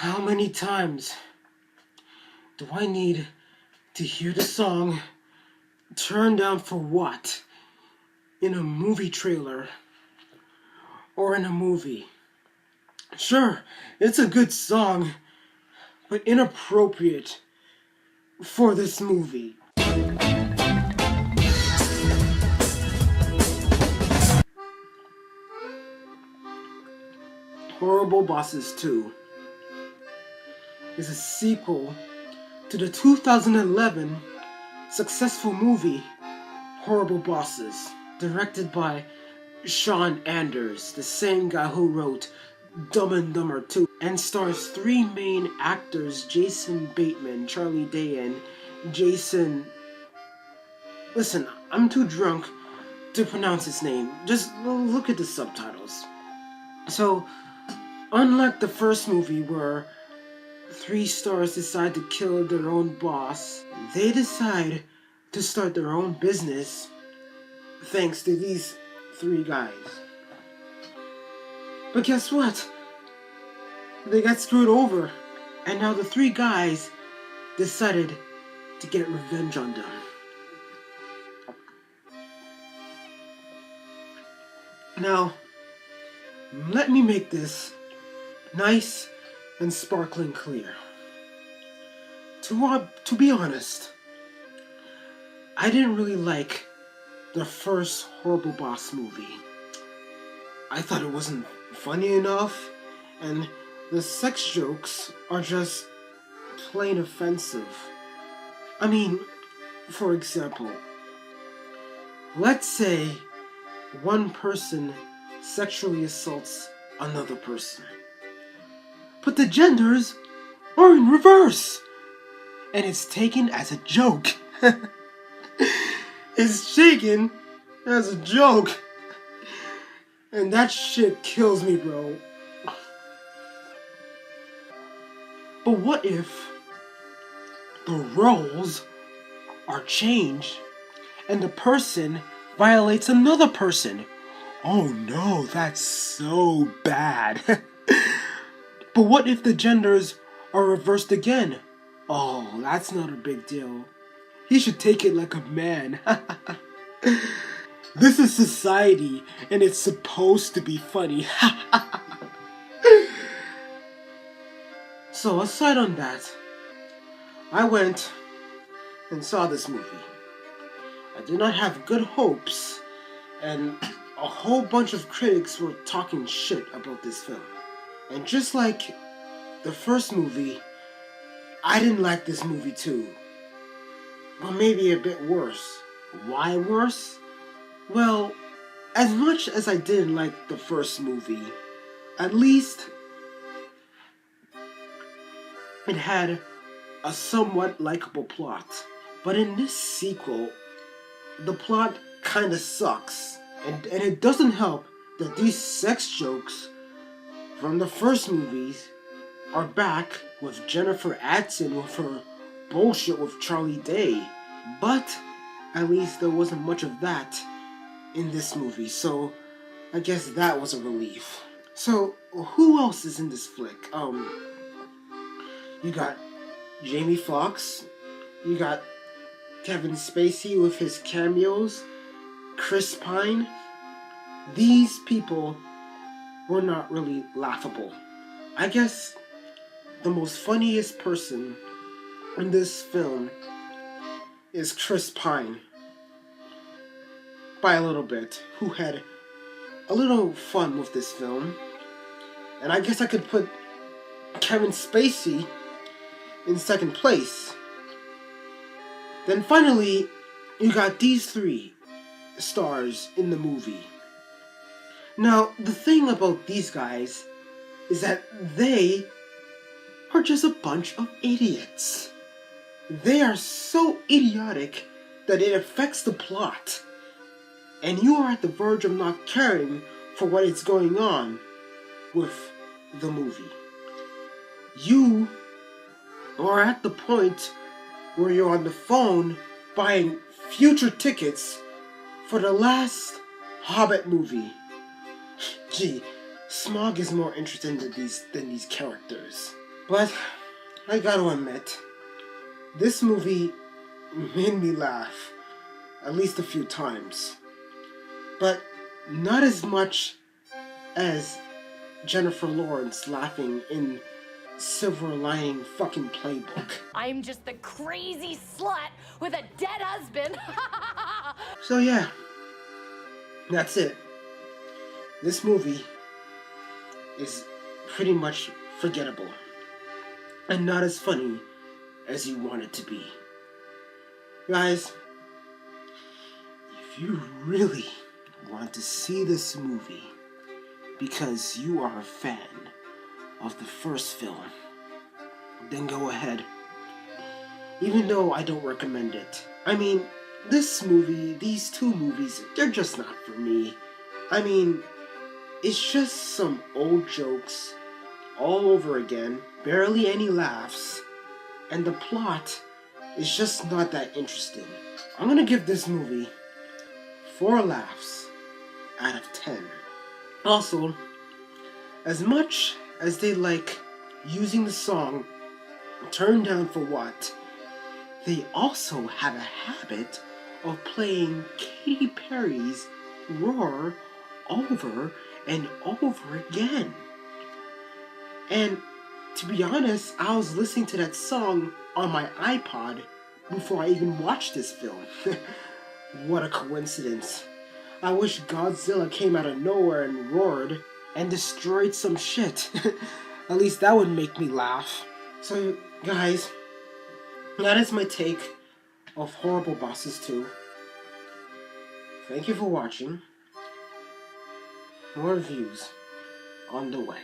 How many times do I need to hear the song Turn Down for What in a movie trailer or in a movie? Sure, it's a good song, but inappropriate for this movie. Horrible Bosses 2 is a sequel to the 2011 successful movie Horrible Bosses, directed by Sean Anders, the same guy who wrote Dumb and Dumber 2, and stars three main actors: Jason Bateman, Charlie Day, and Jason... Listen, I'm too drunk to pronounce his name. Just look at the subtitles. So, unlike the first movie where three stars decide to kill their own boss, they decide to start their own business thanks to these three guys. But guess what? They got screwed over, and now the three guys decided to get revenge on them. Now, let me make this nice and sparkling clear. To be honest, I didn't really like the first Horrible Boss movie. I thought it wasn't funny enough, and the sex jokes are just plain offensive. I mean, for example, let's say one person sexually assaults another person, but the genders are in reverse, and it's taken as a joke. It's taken as a joke, and that shit kills me, bro. But what if the roles are changed and the person violates another person? Oh no, that's so bad. But what if the genders are reversed again? Oh, that's not a big deal. He should take it like a man. This is society, and it's supposed to be funny. So aside on that, I went and saw this movie. I did not have good hopes, and a whole bunch of critics were talking shit about this film. And just like the first movie, I didn't like this movie too. But maybe a bit worse. Why worse? Well, as much as I didn't like the first movie, at least it had a somewhat likable plot. But in this sequel, the plot kinda sucks. And it doesn't help that these sex jokes from the first movies are back with Jennifer Aniston with her bullshit with Charlie Day. But at least there wasn't much of that in this movie, so I guess that was a relief. So who else is in this flick? You got Jamie Foxx, you got Kevin Spacey with his cameos, Chris Pine. These people were not really laughable. I guess the most funniest person in this film is Chris Pine, by a little bit, who had a little fun with this film. And I guess I could put Kevin Spacey in second place. Then finally, you got these three stars in the movie. Now, the thing about these guys is that they are just a bunch of idiots. They are so idiotic that it affects the plot, and you are at the verge of not caring for what is going on with the movie. You are at the point where you're on the phone buying future tickets for the last Hobbit movie. Gee, Smaug is more interesting than these characters. But I gotta admit, this movie made me laugh at least a few times. But not as much as Jennifer Lawrence laughing in Silver Lining fucking Playbook. I'm just the crazy slut with a dead husband. So yeah, that's it. This movie is pretty much forgettable and not as funny as you want it to be. Guys, if you really want to see this movie because you are a fan of the first film, then go ahead. Even though I don't recommend it. I mean, this movie, these two movies, they're just not for me. I mean, it's just some old jokes all over again, barely any laughs, and the plot is just not that interesting. I'm gonna give this movie 4 laughs out of 10. Also, as much as they like using the song Turn Down for What, they also have a habit of playing Katy Perry's Roar over and over again. And to be honest, I was listening to that song on my iPod before I even watched this film. What a coincidence. I wish Godzilla came out of nowhere and roared and destroyed some shit. At least that would make me laugh. So, guys, that is my take of Horrible Bosses 2. Thank you for watching. More reviews on the way.